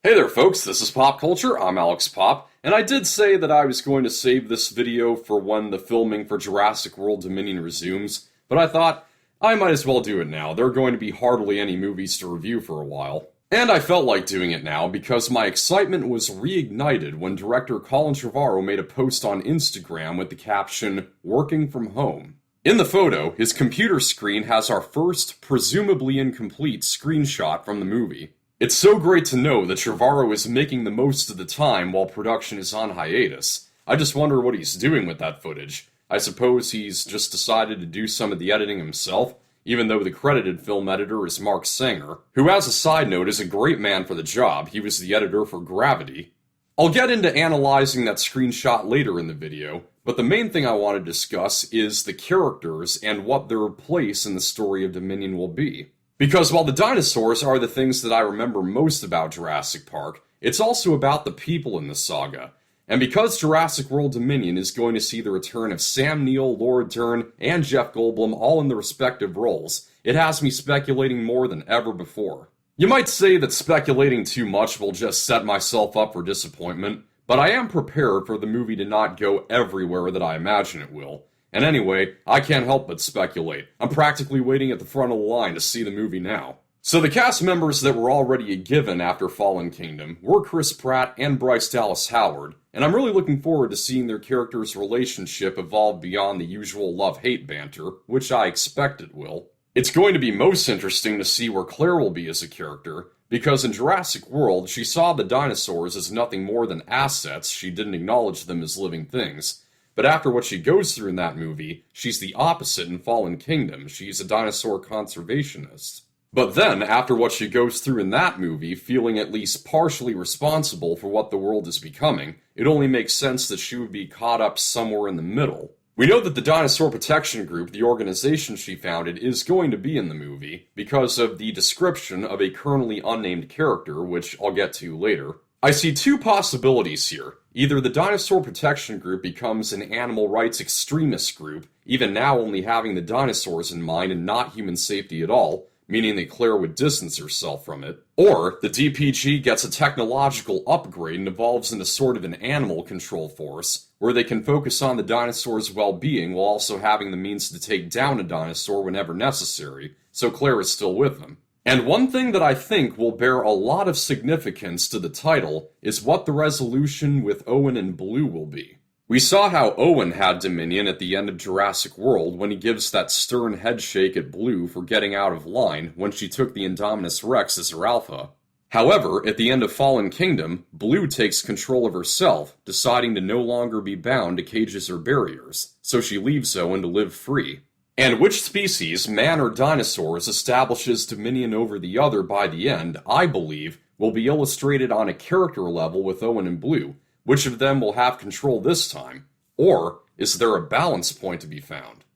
Hey there folks, this is Pop Culture, I'm Alex Pop, and I did say that I was going to save this video for when the filming for Jurassic World Dominion resumes, but I thought I might as well do it now. There are going to be hardly any movies to review for a while. And I felt like doing it now because my excitement was reignited when director Colin Trevorrow made a post on Instagram with the caption, "Working from home." In the photo, his computer screen has our first, presumably incomplete, screenshot from the movie. It's so great to know that Trevorrow is making the most of the time while production is on hiatus. I just wonder what he's doing with that footage. I suppose he's just decided to do some of the editing himself, even though the credited film editor is Mark Sanger, who, as a side note, is a great man for the job. He was the editor for Gravity. I'll get into analyzing that screenshot later in the video, but the main thing I want to discuss is the characters and what their place in the story of Dominion will be. Because while the dinosaurs are the things that I remember most about Jurassic Park, it's also about the people in the saga. And because Jurassic World Dominion is going to see the return of Sam Neill, Laura Dern, and Jeff Goldblum all in their respective roles, it has me speculating more than ever before. You might say that speculating too much will just set myself up for disappointment, but I am prepared for the movie to not go everywhere that I imagine it will. And anyway, I can't help but speculate. I'm practically waiting at the front of the line to see the movie now. So the cast members that were already a given after Fallen Kingdom were Chris Pratt and Bryce Dallas Howard, and I'm really looking forward to seeing their characters' relationship evolve beyond the usual love-hate banter, which I expect it will. It's going to be most interesting to see where Claire will be as a character, because in Jurassic World, she saw the dinosaurs as nothing more than assets. She didn't acknowledge them as living things. But after what she goes through in that movie, she's the opposite in Fallen Kingdom. She's a dinosaur conservationist. But then, after what she goes through in that movie, feeling at least partially responsible for what the world is becoming, it only makes sense that she would be caught up somewhere in the middle. We know that the Dinosaur Protection Group, the organization she founded, is going to be in the movie, because of the description of a currently unnamed character, which I'll get to later. I see two possibilities here. Either the Dinosaur Protection Group becomes an animal rights extremist group, even now only having the dinosaurs in mind and not human safety at all, meaning that Claire would distance herself from it. Or the DPG gets a technological upgrade and evolves into sort of an animal control force, where they can focus on the dinosaurs' well-being while also having the means to take down a dinosaur whenever necessary, so Claire is still with them. And one thing that I think will bear a lot of significance to the title is what the resolution with Owen and Blue will be. We saw how Owen had Dominion at the end of Jurassic World when he gives that stern headshake at Blue for getting out of line when she took the Indominus Rex as her alpha. However, at the end of Fallen Kingdom, Blue takes control of herself, deciding to no longer be bound to cages or barriers, so she leaves Owen to live free. And which species, man or dinosaurs, establishes dominion over the other by the end, I believe, will be illustrated on a character level with Owen and Blue. Which of them will have control this time? Or is there a balance point to be found?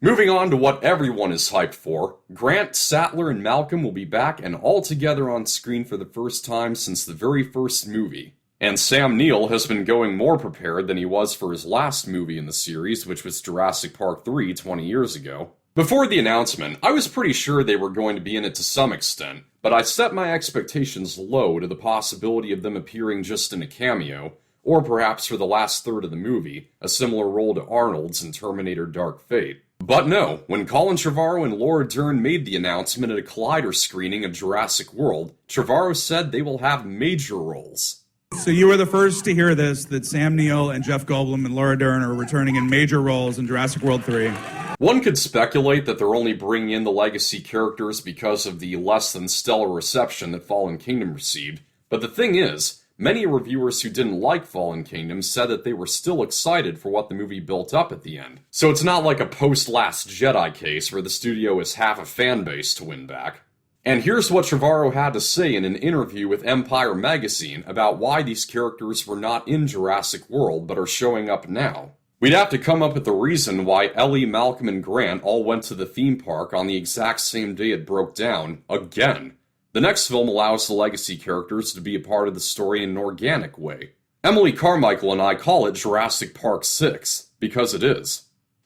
Moving on to what everyone is hyped for, Grant, Sattler, and Malcolm will be back and all together on screen for the first time since the very first movie. And Sam Neill has been going more prepared than he was for his last movie in the series, which was Jurassic Park 3 20 years ago. Before the announcement, I was pretty sure they were going to be in it to some extent, but I set my expectations low to the possibility of them appearing just in a cameo, or perhaps for the last third of the movie, a similar role to Arnold's in Terminator Dark Fate. But no, when Colin Trevorrow and Laura Dern made the announcement at a Collider screening of Jurassic World, Trevorrow said they will have major roles. So you were the first to hear this, that Sam Neill and Jeff Goldblum and Laura Dern are returning in major roles in Jurassic World 3. One could speculate that they're only bringing in the legacy characters because of the less than stellar reception that Fallen Kingdom received, but the thing is, many reviewers who didn't like Fallen Kingdom said that they were still excited for what the movie built up at the end. So it's not like a post-Last Jedi case where the studio has half a fan base to win back. And here's what Trevorrow had to say in an interview with Empire magazine about why these characters were not in Jurassic World but are showing up now. We'd have to come up with the reason why Ellie, Malcolm, and Grant all went to the theme park on the exact same day it broke down, again. The next film allows the legacy characters to be a part of the story in an organic way. Emily Carmichael and I call it Jurassic Park 6, because it is.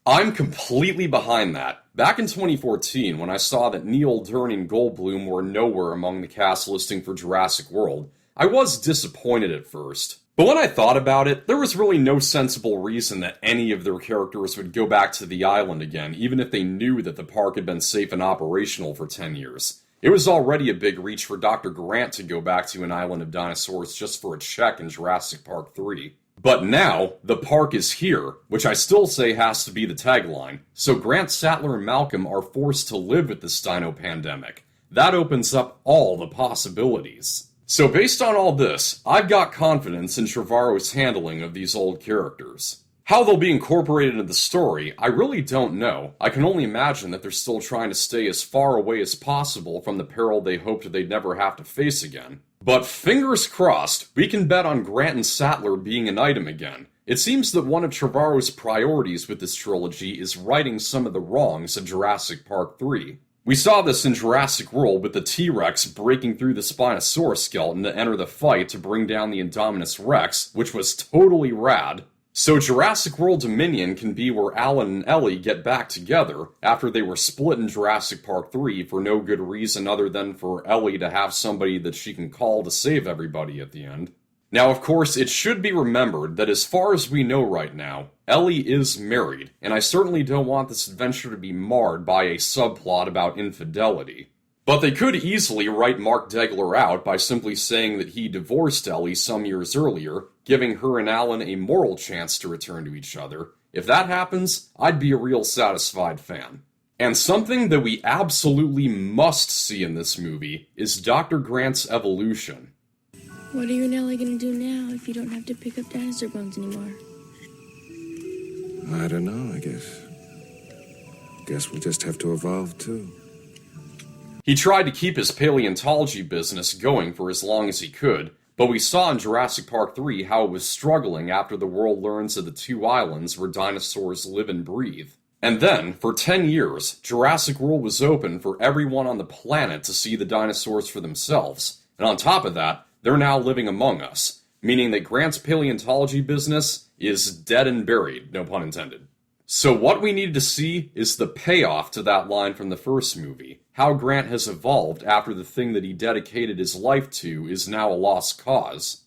I'm completely behind that. Back in 2014, when I saw that Neill, Dern, and Goldblum were nowhere among the cast listing for Jurassic World, I was disappointed at first. But when I thought about it, there was really no sensible reason that any of their characters would go back to the island again, even if they knew that the park had been safe and operational for 10 years. It was already a big reach for Dr. Grant to go back to an island of dinosaurs just for a check in Jurassic Park 3. But now, the park is here, which I still say has to be the tagline, so Grant, Sattler, and Malcolm are forced to live with this dino pandemic. That opens up all the possibilities. So based on all this, I've got confidence in Trevorrow's handling of these old characters. How they'll be incorporated into the story, I really don't know. I can only imagine that they're still trying to stay as far away as possible from the peril they hoped they'd never have to face again. But fingers crossed, we can bet on Grant and Sattler being an item again. It seems that one of Trevorrow's priorities with this trilogy is righting some of the wrongs of Jurassic Park 3. We saw this in Jurassic World with the T-Rex breaking through the Spinosaurus skeleton to enter the fight to bring down the Indominus Rex, which was totally rad. So Jurassic World Dominion can be where Alan and Ellie get back together after they were split in Jurassic Park 3 for no good reason other than for Ellie to have somebody that she can call to save everybody at the end. Now, of course, it should be remembered that as far as we know right now, Ellie is married, and I certainly don't want this adventure to be marred by a subplot about infidelity. But they could easily write Mark Degler out by simply saying that he divorced Ellie some years earlier, giving her and Alan a moral chance to return to each other. If that happens, I'd be a real satisfied fan. And something that we absolutely must see in this movie is Dr. Grant's evolution. What are you and Ellie gonna do now if you don't have to pick up dinosaur bones anymore? I don't know, I guess. Guess we'll just have to evolve too. He tried to keep his paleontology business going for as long as he could, but we saw in Jurassic Park 3 how it was struggling after the world learns of the two islands where dinosaurs live and breathe. And then, for 10 years, Jurassic World was open for everyone on the planet to see the dinosaurs for themselves. And on top of that, they're now living among us, meaning that Grant's paleontology business is dead and buried, no pun intended. So what we needed to see is the payoff to that line from the first movie, how Grant has evolved after the thing that he dedicated his life to is now a lost cause.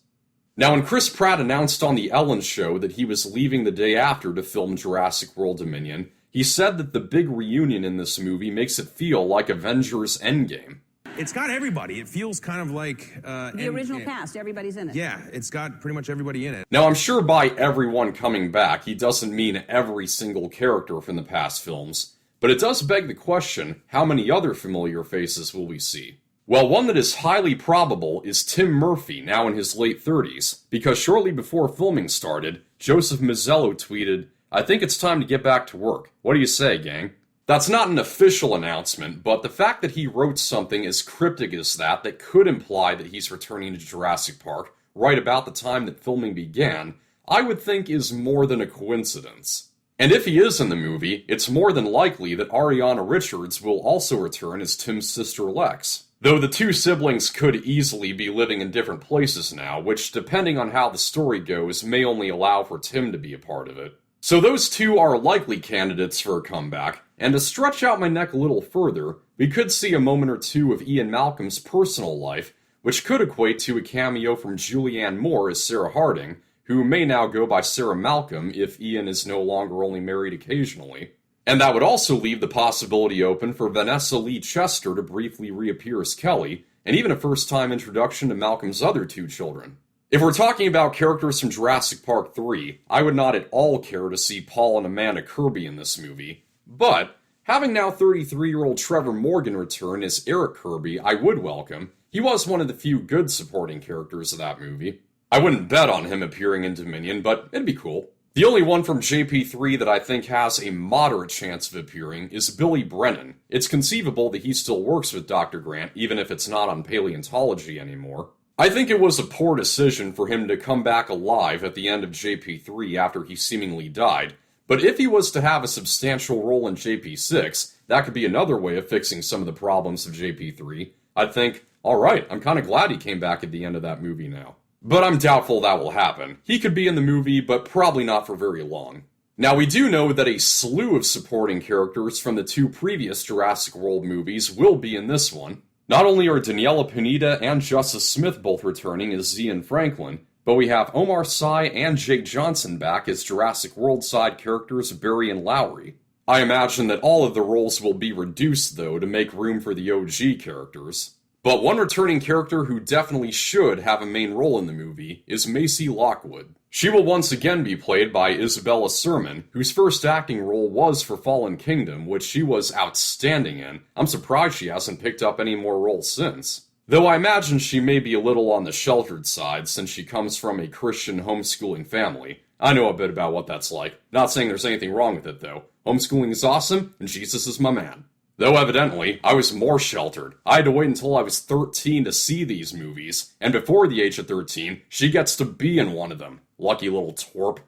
Now, when Chris Pratt announced on The Ellen Show that he was leaving the day after to film Jurassic World Dominion, he said that the big reunion in this movie makes it feel like Avengers Endgame. It's got everybody. It feels kind of like... the original cast, everybody's in it. Yeah, it's got pretty much everybody in it. Now, I'm sure by everyone coming back, he doesn't mean every single character from the past films, but it does beg the question, how many other familiar faces will we see? Well, one that is highly probable is Tim Murphy, now in his late 30s, because shortly before filming started, Joseph Mazzello tweeted, "I think it's time to get back to work. What do you say, gang?" That's not an official announcement, but the fact that he wrote something as cryptic as that could imply that he's returning to Jurassic Park right about the time that filming began, I would think is more than a coincidence. And if he is in the movie, it's more than likely that Ariana Richards will also return as Tim's sister Lex. Though the two siblings could easily be living in different places now, which, depending on how the story goes, may only allow for Tim to be a part of it. So those two are likely candidates for a comeback, and to stretch out my neck a little further, we could see a moment or two of Ian Malcolm's personal life, which could equate to a cameo from Julianne Moore as Sarah Harding, who may now go by Sarah Malcolm if Ian is no longer only married occasionally. And that would also leave the possibility open for Vanessa Lee Chester to briefly reappear as Kelly, and even a first-time introduction to Malcolm's other two children. If we're talking about characters from Jurassic Park 3, I would not at all care to see Paul and Amanda Kirby in this movie, but having now 33-year-old Trevor Morgan return as Eric Kirby, I would welcome. He was one of the few good supporting characters of that movie. I wouldn't bet on him appearing in Dominion, but it'd be cool. The only one from JP3 that I think has a moderate chance of appearing is Billy Brennan. It's conceivable that he still works with Dr. Grant, even if it's not on paleontology anymore. I think it was a poor decision for him to come back alive at the end of JP3 after he seemingly died, but if he was to have a substantial role in JP6, that could be another way of fixing some of the problems of JP3. I'd think, alright, I'm kinda glad he came back at the end of that movie now. But I'm doubtful that will happen. He could be in the movie, but probably not for very long. Now, we do know that a slew of supporting characters from the two previous Jurassic World movies will be in this one. Not only are Daniela Pineda and Justice Smith both returning as Z and Franklin, but we have Omar Sy and Jake Johnson back as Jurassic World side characters Barry and Lowry. I imagine that all of the roles will be reduced, though, to make room for the OG characters. But one returning character who definitely should have a main role in the movie is Macy Lockwood. She will once again be played by Isabella Sermon, whose first acting role was for Fallen Kingdom, which she was outstanding in. I'm surprised she hasn't picked up any more roles since. Though I imagine she may be a little on the sheltered side since she comes from a Christian homeschooling family. I know a bit about what that's like. Not saying there's anything wrong with it, though. Homeschooling is awesome, and Jesus is my man. Though evidently, I was more sheltered. I had to wait until I was 13 to see these movies, and before the age of 13, she gets to be in one of them. Lucky little twerp.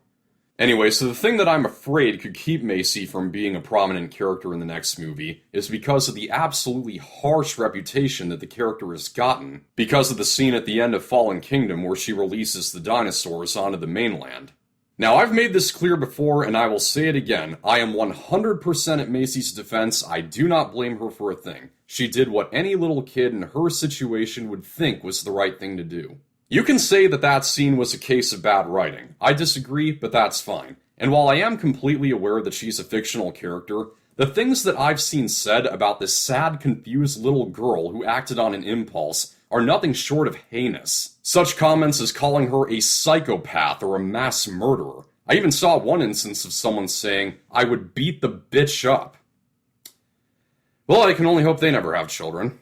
Anyway, so the thing that I'm afraid could keep Macy from being a prominent character in the next movie is because of the absolutely harsh reputation that the character has gotten because of the scene at the end of Fallen Kingdom where she releases the dinosaurs onto the mainland. Now, I've made this clear before, and I will say it again. I am 100% at Macy's defense. I do not blame her for a thing. She did what any little kid in her situation would think was the right thing to do. You can say that that scene was a case of bad writing. I disagree, but that's fine. And while I am completely aware that she's a fictional character, the things that I've seen said about this sad, confused little girl who acted on an impulse are nothing short of heinous. Such comments as calling her a psychopath or a mass murderer. I even saw one instance of someone saying, "I would beat the bitch up." Well, I can only hope they never have children.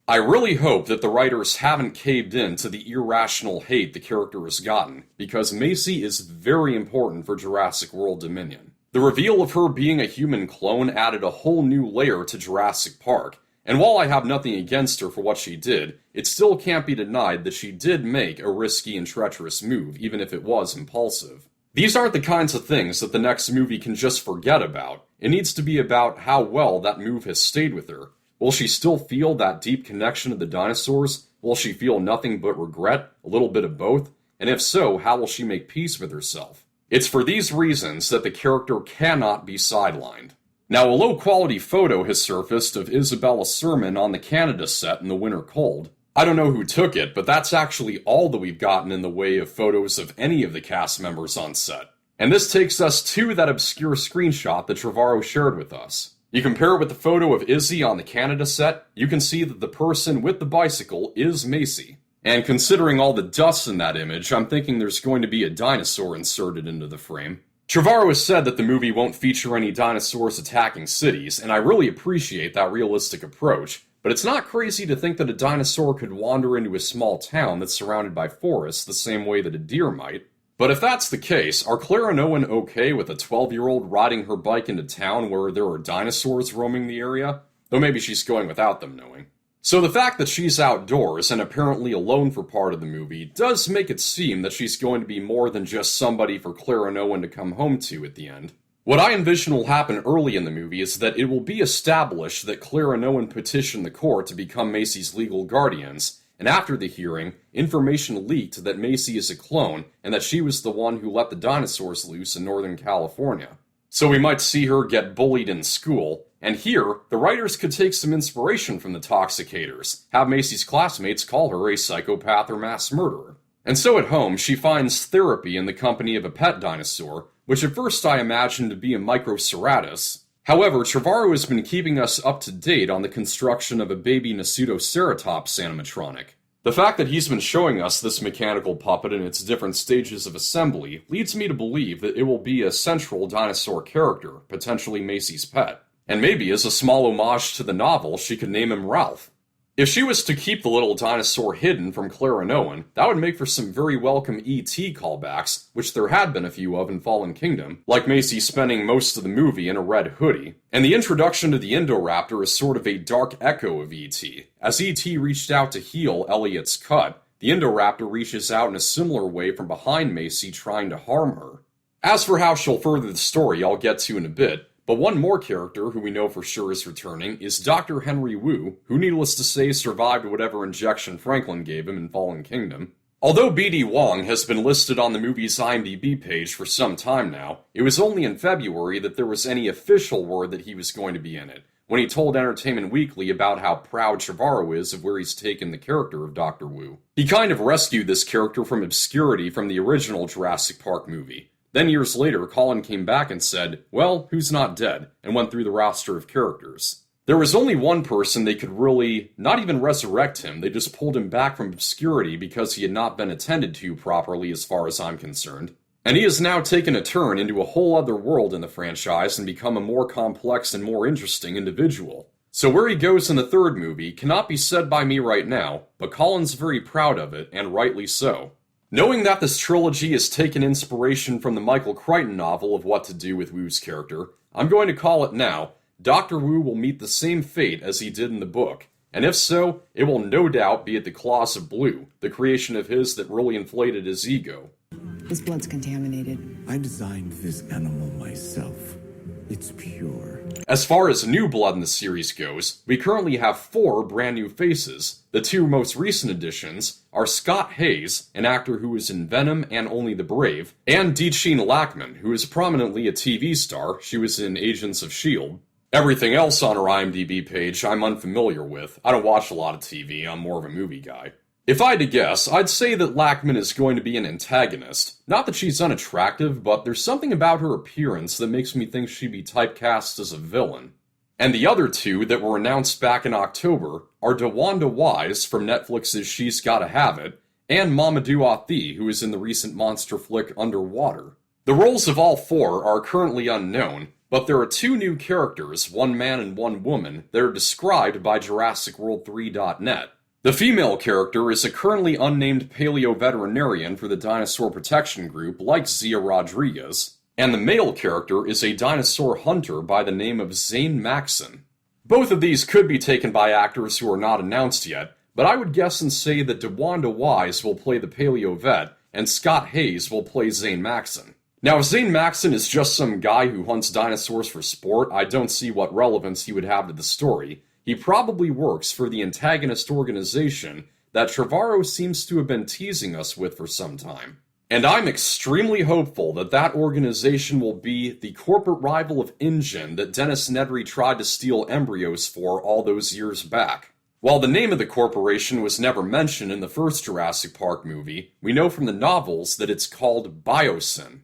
I really hope that the writers haven't caved in to the irrational hate the character has gotten, because Macy is very important for Jurassic World Dominion. The reveal of her being a human clone added a whole new layer to Jurassic Park, and while I have nothing against her for what she did, it still can't be denied that she did make a risky and treacherous move, even if it was impulsive. These aren't the kinds of things that the next movie can just forget about. It needs to be about how well that move has stayed with her. Will she still feel that deep connection to the dinosaurs? Will she feel nothing but regret? A little bit of both? And if so, how will she make peace with herself? It's for these reasons that the character cannot be sidelined. Now, a low-quality photo has surfaced of Isabella Sermon on the Canada set in the winter cold. I don't know who took it, but that's actually all that we've gotten in the way of photos of any of the cast members on set. And this takes us to that obscure screenshot that Trevorrow shared with us. You compare it with the photo of Izzy on the Canada set, you can see that the person with the bicycle is Macy. And considering all the dust in that image, I'm thinking there's going to be a dinosaur inserted into the frame. Trevorrow has said that the movie won't feature any dinosaurs attacking cities, and I really appreciate that realistic approach, but it's not crazy to think that a dinosaur could wander into a small town that's surrounded by forests the same way that a deer might. But if that's the case, are Claire and Owen okay with a 12-year-old riding her bike into town where there are dinosaurs roaming the area? Though maybe she's going without them knowing. So the fact that she's outdoors and apparently alone for part of the movie does make it seem that she's going to be more than just somebody for Claire and Owen to come home to at the end. What I envision will happen early in the movie is that it will be established that Claire and Owen petitioned the court to become Macy's legal guardians, and after the hearing, information leaked that Macy is a clone and that she was the one who let the dinosaurs loose in Northern California. So we might see her get bullied in school, and here, the writers could take some inspiration from the Toxicators, have Macy's classmates call her a psychopath or mass murderer. And so at home, she finds therapy in the company of a pet dinosaur, which at first I imagined to be a Microceratus. However, Trevorrow has been keeping us up to date on the construction of a baby Nasutoceratops animatronic. The fact that he's been showing us this mechanical puppet in its different stages of assembly leads me to believe that it will be a central dinosaur character, potentially Macy's pet. And maybe as a small homage to the novel, she could name him Ralph. If she was to keep the little dinosaur hidden from Claire and Owen, that would make for some very welcome E.T. callbacks, which there had been a few of in Fallen Kingdom, like Macy spending most of the movie in a red hoodie. And the introduction to the Indoraptor is sort of a dark echo of E.T. As E.T. reached out to heal Elliot's cut, the Indoraptor reaches out in a similar way from behind Macy, trying to harm her. As for how she'll further the story, I'll get to in a bit. But one more character who we know for sure is returning is Dr. Henry Wu, who needless to say survived whatever injection Franklin gave him in Fallen Kingdom. Although B.D. Wong has been listed on the movie's IMDb page for some time now, it was only in February that there was any official word that he was going to be in it, when he told Entertainment Weekly about how proud Trevorrow is of where he's taken the character of Dr. Wu. He kind of rescued this character from obscurity from the original Jurassic Park movie. Then years later, Colin came back and said, well, who's not dead, and went through the roster of characters. There was only one person they could really not even resurrect him, they just pulled him back from obscurity because he had not been attended to properly as far as I'm concerned. And he has now taken a turn into a whole other world in the franchise and become a more complex and more interesting individual. So where he goes in the third movie cannot be said by me right now, but Colin's very proud of it, and rightly so. Knowing that this trilogy has taken inspiration from the Michael Crichton novel of What to Do with Wu's character, I'm going to call it now. Dr. Wu will meet the same fate as he did in the book, and if so, it will no doubt be at the claws of Blue, the creation of his that really inflated his ego. His blood's contaminated. I designed this animal myself. It's pure. As far as new blood in the series goes, we currently have 4 brand new faces. The 2 most recent additions are Scott Hayes, an actor who is in Venom and Only the Brave, and Deecheen Lackman, who is prominently a TV star. She was in Agents of S.H.I.E.L.D. Everything else on her IMDb page I'm unfamiliar with. I don't watch a lot of TV, I'm more of a movie guy. If I had to guess, I'd say that Lackman is going to be an antagonist. Not that she's unattractive, but there's something about her appearance that makes me think she'd be typecast as a villain. And the other 2 that were announced back in October are DeWanda Wise from Netflix's She's Gotta Have It, and Mamadou Athie, who is in the recent monster flick Underwater. The roles of all 4 are currently unknown, but there are 2 new characters, one man and one woman, that are described by JurassicWorld3.net. The female character is a currently unnamed paleo-veterinarian for the Dinosaur Protection Group like Zia Rodriguez, and the male character is a dinosaur hunter by the name of Zane Maxon. Both of these could be taken by actors who are not announced yet, but I would guess and say that DeWanda Wise will play the paleo-vet, and Scott Hayes will play Zane Maxon. Now, if Zane Maxon is just some guy who hunts dinosaurs for sport, I don't see what relevance he would have to the story. He probably works for the antagonist organization that Trevorrow seems to have been teasing us with for some time. And I'm extremely hopeful that that organization will be the corporate rival of InGen that Dennis Nedry tried to steal embryos for all those years back. While the name of the corporation was never mentioned in the first Jurassic Park movie, we know from the novels that it's called Biosin.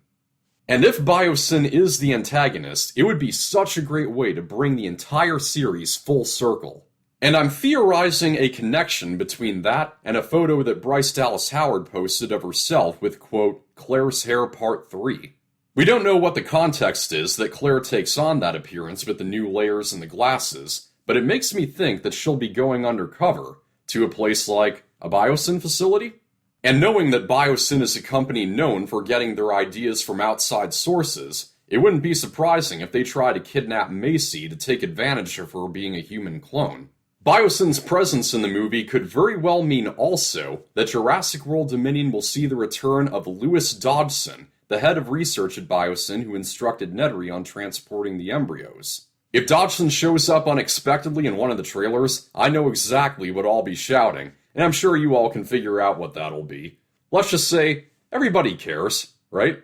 And if Biosin is the antagonist, it would be such a great way to bring the entire series full circle. And I'm theorizing a connection between that and a photo that Bryce Dallas Howard posted of herself with, quote, Claire's hair part 3. We don't know what the context is that Claire takes on that appearance with the new layers and the glasses, but it makes me think that she'll be going undercover to a place like a Biosin facility? And knowing that Biosin is a company known for getting their ideas from outside sources, it wouldn't be surprising if they try to kidnap Macy to take advantage of her being a human clone. Biosin's presence in the movie could very well mean also that Jurassic World Dominion will see the return of Lewis Dodgson, the head of research at Biosin who instructed Nedry on transporting the embryos. If Dodgson shows up unexpectedly in one of the trailers, I know exactly what I'll be shouting, and I'm sure you all can figure out what that'll be. Let's just say, everybody cares, right?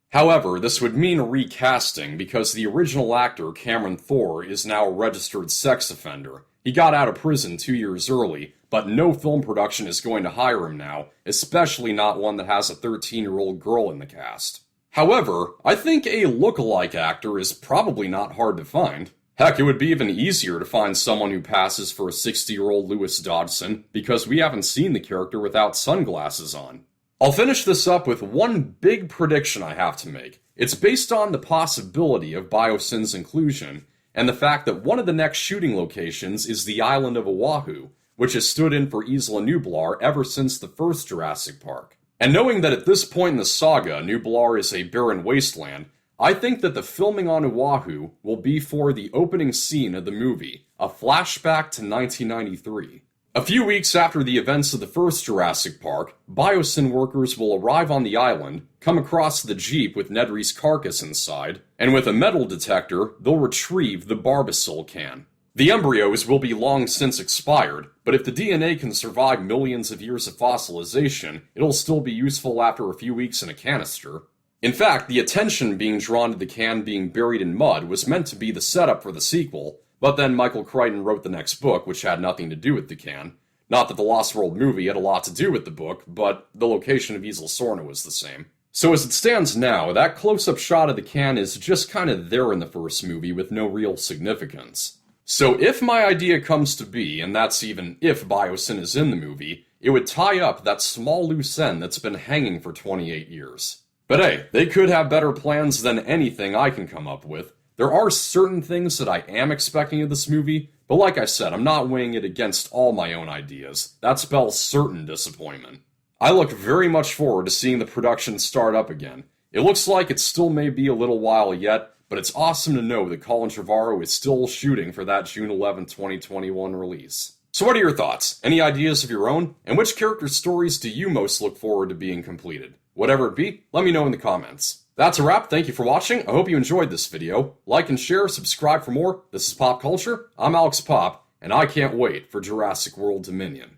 However, this would mean a recasting because the original actor, Cameron Thor, is now a registered sex offender. He got out of prison 2 years early, but no film production is going to hire him now, especially not one that has a 13-year-old girl in the cast. However, I think a look-alike actor is probably not hard to find. Heck, it would be even easier to find someone who passes for a 60-year-old Lewis Dodgson, because we haven't seen the character without sunglasses on. I'll finish this up with one big prediction I have to make. It's based on the possibility of Biosin's inclusion, and the fact that one of the next shooting locations is the island of Oahu, which has stood in for Isla Nublar ever since the first Jurassic Park. And knowing that at this point in the saga, Nublar is a barren wasteland, I think that the filming on Oahu will be for the opening scene of the movie, a flashback to 1993. A few weeks after the events of the first Jurassic Park, Biosin workers will arrive on the island, come across the Jeep with Nedry's carcass inside, and with a metal detector, they'll retrieve the Barbasol can. The embryos will be long since expired, but if the DNA can survive millions of years of fossilization, it'll still be useful after a few weeks in a canister. In fact, the attention being drawn to the can being buried in mud was meant to be the setup for the sequel, But then Michael Crichton wrote the next book, which had nothing to do with the can. Not that the Lost World movie had a lot to do with the book, but the location of Isla Sorna was the same. So as it stands now, that close-up shot of the can is just kind of there in the first movie with no real significance. So if my idea comes to be, and that's even if Biosin is in the movie, it would tie up that small loose end that's been hanging for 28 years. But hey, they could have better plans than anything I can come up with. There are certain things that I am expecting of this movie, but like I said, I'm not weighing it against all my own ideas. That spells certain disappointment. I look very much forward to seeing the production start up again. It looks like it still may be a little while yet, but it's awesome to know that Colin Trevorrow is still shooting for that June 11, 2021 release. So what are your thoughts? Any ideas of your own? And which character stories do you most look forward to being completed? Whatever it be, let me know in the comments. That's a wrap. Thank you for watching. I hope you enjoyed this video. Like and share, subscribe for more. This is Pop Culture. I'm Alex Pop, and I can't wait for Jurassic World Dominion.